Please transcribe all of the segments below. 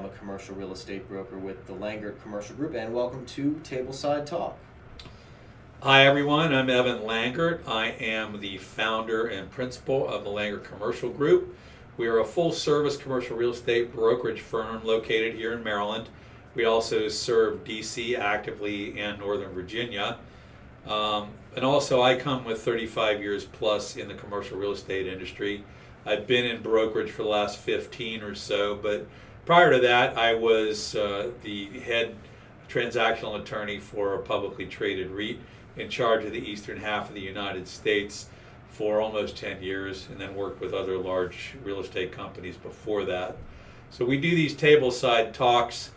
am a commercial real estate broker with the Langert Commercial Group, and welcome to Tableside Talk. Hi everyone, I'm Evan Langert. I am the founder and principal of the Langert Commercial Group. We are a full-service commercial real estate brokerage firm located here in Maryland. We also serve DC actively and Northern Virginia. And also I come with 35 years plus in the commercial real estate industry. I've been in brokerage for the last 15 or so, but prior to that I was the head transactional attorney for a publicly traded REIT in charge of the eastern half of the United States for almost 10 years, and then worked with other large real estate companies before that. So we do these tableside talks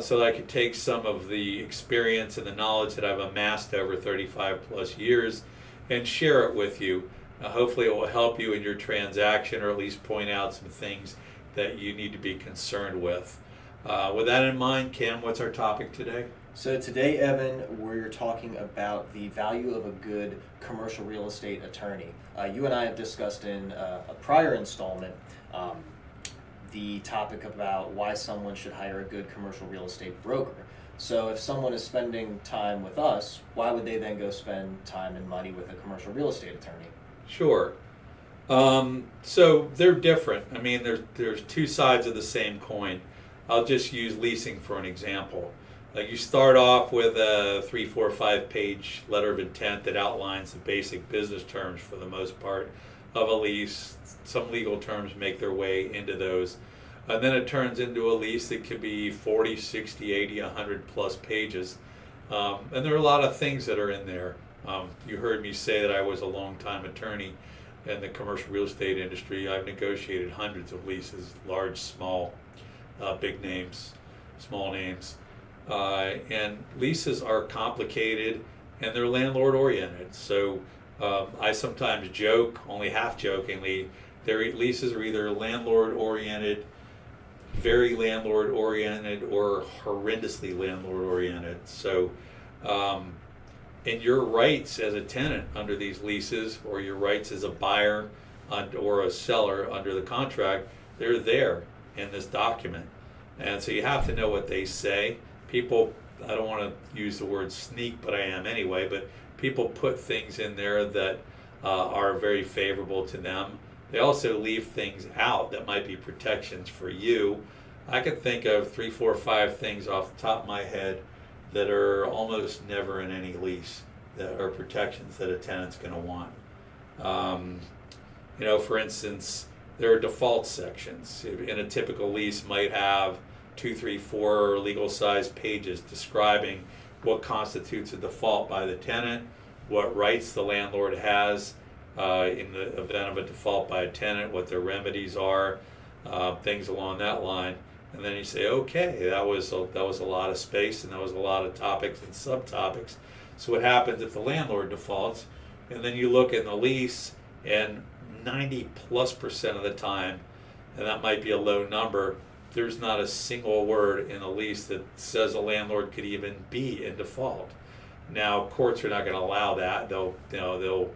so that I can take some of the experience and the knowledge that I've amassed over 35 plus years and share it with you. Hopefully it will help you in your transaction, or at least point out some things that you need to be concerned with. With that in mind, Kim, what's our topic today? So today, Evan, we're talking about the value of a good commercial real estate attorney. You and I have discussed in a prior installment the topic about why someone should hire a good commercial real estate broker. So if someone is spending time with us, why would they then go spend time and money with a commercial real estate attorney? Sure. So they're different. I mean, there's two sides of the same coin. I'll just use leasing for an example. Like, you start off with a 3, 4, 5 page letter of intent that outlines the basic business terms for the most part of a lease. Some legal terms make their way into those. And then it turns into a lease that could be 40, 60, 80, 100 plus pages. And there are a lot of things that are in there. You heard me say that I was a long-time attorney in the commercial real estate industry. I've negotiated hundreds of leases, large, small, big names, small names. And leases are complicated and they're landlord oriented. So I sometimes joke, only half jokingly, their leases are either landlord oriented, very landlord oriented, or horrendously landlord oriented. So and your rights as a tenant under these leases, or your rights as a buyer or a seller under the contract, they're there in this document. And so you have to know what they say. People, I don't want to use the word sneak, but I am anyway, but people put things in there that are very favorable to them. They also leave things out that might be protections for you. I could think of 3, 4, 5 things off the top of my head that are almost never in any lease, that are protections that a tenant's going to want. For instance, there are default sections. In a typical lease might have 2, 3, 4 legal size pages describing what constitutes a default by the tenant, what rights the landlord has in the event of a default by a tenant, what their remedies are, things along that line. And then you say, okay, that was a lot of space, and that was a lot of topics and subtopics. So what happens if the landlord defaults? And then you look in the lease, and 90+% of the time, and that might be a low number, there's not a single word in a lease that says a landlord could even be in default. Now, courts are not going to allow that. They'll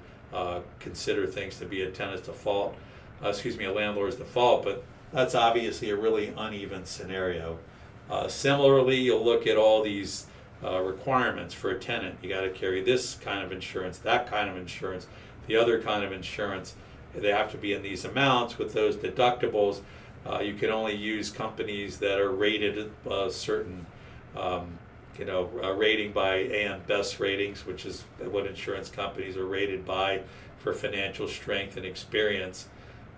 consider things to be a tenant's default, a landlord's default, but that's obviously a really uneven scenario. Similarly, you'll look at all these requirements for a tenant. You got to carry this kind of insurance, that kind of insurance, the other kind of insurance. They have to be in these amounts with those deductibles. You can only use companies that are rated certain, rating by AM Best ratings, which is what insurance companies are rated by for financial strength and experience.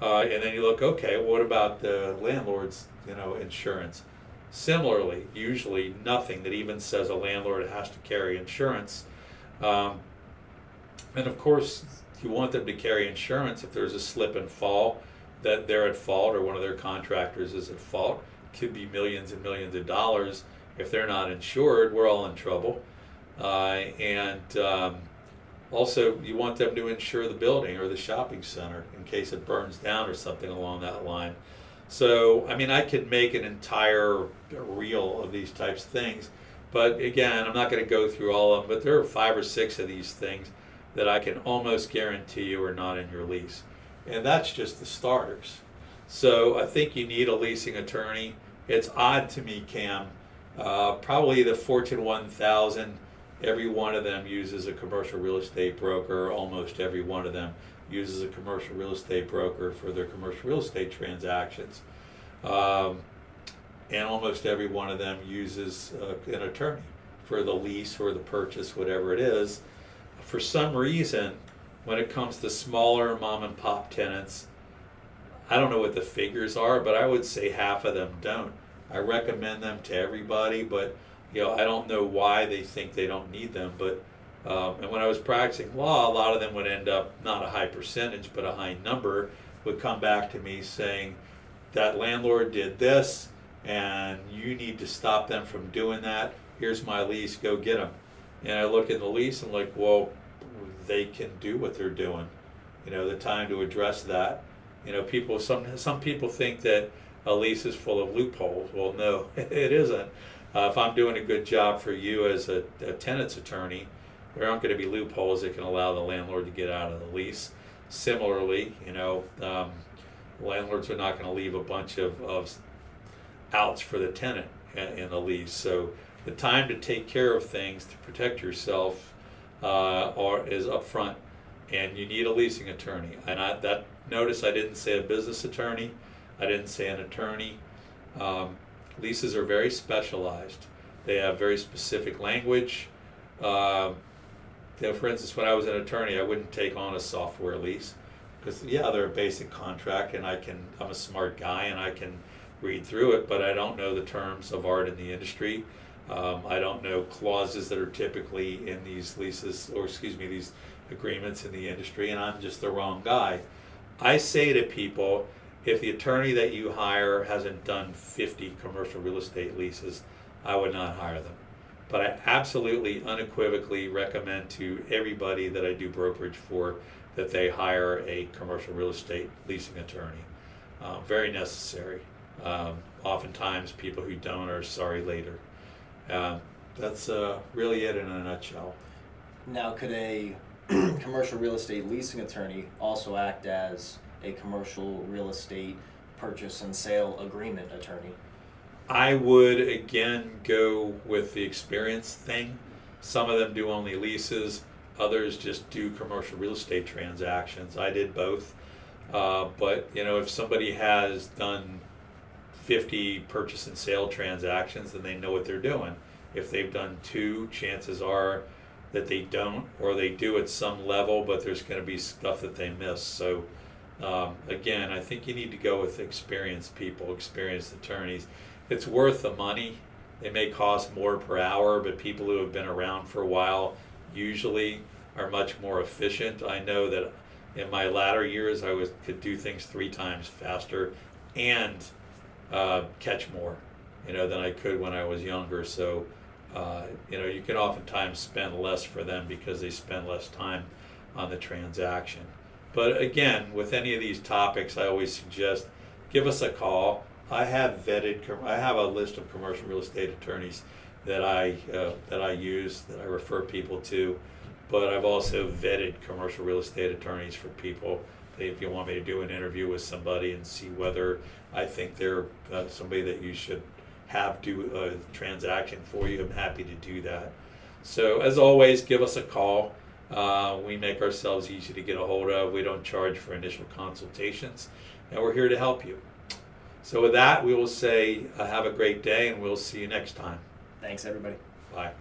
And then you look, okay, what about the landlord's, insurance? Similarly, usually nothing that even says a landlord has to carry insurance. And of course, you want them to carry insurance if there's a slip and fall, that they're at fault or one of their contractors is at fault. It could be millions and millions of dollars. If they're not insured, we're all in trouble. Also, you want them to insure the building or the shopping center in case it burns down or something along that line. So, I could make an entire reel of these types of things, but again, I'm not going to go through all of them, but there are 5 or 6 of these things that I can almost guarantee you are not in your lease. And that's just the starters. So I think you need a leasing attorney it's odd to me, Cam. Probably the Fortune 1000, every one of them uses a commercial real estate broker. Almost every one of them uses a commercial real estate broker for their commercial real estate transactions. And almost every one of them uses an attorney for the lease or the purchase, whatever it is. For some reason, when it comes to smaller mom and pop tenants, I don't know what the figures are, but I would say half of them don't. I recommend them to everybody, but I don't know why they think they don't need them. But and when I was practicing law, a lot of them would end up, not a high percentage, but a high number, would come back to me saying, that landlord did this, and you need to stop them from doing that. Here's my lease, go get them. And I look at the lease and like, well, they can do what they're doing. The time to address that. Some people think that a lease is full of loopholes. Well, no, it isn't. If I'm doing a good job for you as a tenant's attorney, there aren't going to be loopholes that can allow the landlord to get out of the lease. Similarly, landlords are not going to leave a bunch of outs for the tenant in the lease. So the time to take care of things to protect yourself is up front, and you need a leasing attorney. And notice I didn't say a business attorney. I didn't say an attorney. Leases are very specialized. They have very specific language. For instance, when I was an attorney, I wouldn't take on a software lease because, they're a basic contract, and I'm a smart guy and I can read through it, but I don't know the terms of art in the industry. I don't know clauses that are typically in these leases, or these agreements in the industry, and I'm just the wrong guy. I say to people, if the attorney that you hire hasn't done 50 commercial real estate leases, I would not hire them. But I absolutely, unequivocally recommend to everybody that I do brokerage for that they hire a commercial real estate leasing attorney. Very necessary. Oftentimes people who don't are sorry later. That's really it in a nutshell. Now, could a commercial real estate leasing attorney also act as a commercial real estate purchase and sale agreement attorney? I would, again, go with the experience thing. Some of them do only leases. Others just do commercial real estate transactions. I did both. But, if somebody has done 50 purchase and sale transactions, then they know what they're doing. If they've done 2, chances are that they don't, or they do at some level, but there's going to be stuff that they miss. So, again, I think you need to go with experienced people, experienced attorneys. It's worth the money. They may cost more per hour, but people who have been around for a while usually are much more efficient. I know that in my latter years, I could do things 3 times faster and catch more, than I could when I was younger. So, you can oftentimes spend less for them because they spend less time on the transaction. But again, with any of these topics, I always suggest give us a call. I have a list of commercial real estate attorneys that I use, that I refer people to, but I've also vetted commercial real estate attorneys for people. If you want me to do an interview with somebody and see whether I think they're somebody that you should have do a transaction for you, I'm happy to do that. So as always, give us a call. We make ourselves easy to get a hold of. We don't charge for initial consultations, and we're here to help you. So with that, we will say have a great day, and we'll see you next time. Thanks, everybody. Bye.